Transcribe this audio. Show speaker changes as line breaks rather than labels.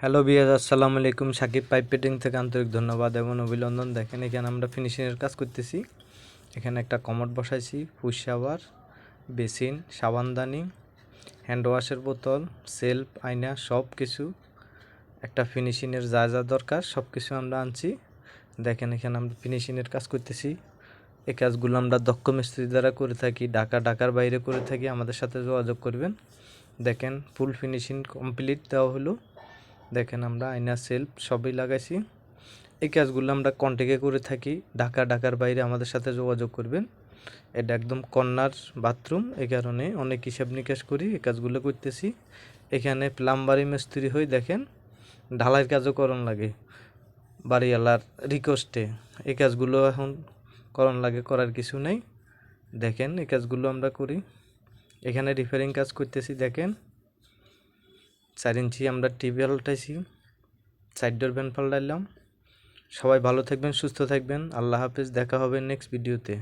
Hello বিয়াজ, আসসালামু আলাইকুম। Shakib pipe fitting থেকে আন্তরিক ধন্যবাদ এবং অভিনন্দন। দেখেন এখানে আমরা ফিনিশিংয়ের কাজ করতেছি। এখানে একটা কমোড বসাইছি, পুশ শাওয়ার, বেসিন, সাবানদানি, হ্যান্ড ওয়াশের বোতল, সেলফ, আয়না, সব কিছু একটা ফিনিশিংয়ের যা যা দরকার সব কিছু আমরা আনছি। দেখেন এখানে আমরা ফিনিশিংয়ের কাজ করতেছি। এই কাজগুলো আমরা দক্ষ মিস্ত্রি দ্বারা করে থাকি, ঢাকার বাইরে করে থাকি। আমাদের সাথে যোগাযোগ করবেন। দেখেন ফুল ফিনিশিং কমপ্লিট দেওয়া হলো। দেখেন আমরা আয়না, সেলফ সবই লাগাইছি। এই কাজগুলো আমরা কন্ট্যাক্টে করে থাকি, ঢাকার বাইরে আমাদের সাথে যোগাযোগ করবেন। এটা একদম কর্নার বাথরুম, এই কারণে অনেক হিসাব নিকাশ করি এই কাজগুলো করতেছি। এখানে প্লাম্বারি মিস্ত্রি হয়ে দেখেন ঢালাইয়ের কাজও করণ লাগে বাড়িওয়ালার রিকোয়েস্টে। এই কাজগুলো এখন করণ লাগে, করার কিছু নেই। দেখেন এই কাজগুলো আমরা করি। এখানে রিপেয়ারিং কাজ করতেছি। দেখেন 4 ইঞ্চি আমরা টিউবওয়েল উঠাইছি, সাইড ডোর ভ্যান পাল্টাইলাম। সবাই ভালো থাকবেন, সুস্থ থাকবেন। আল্লাহ হাফেজ, দেখা হবে নেক্সট ভিডিওতে।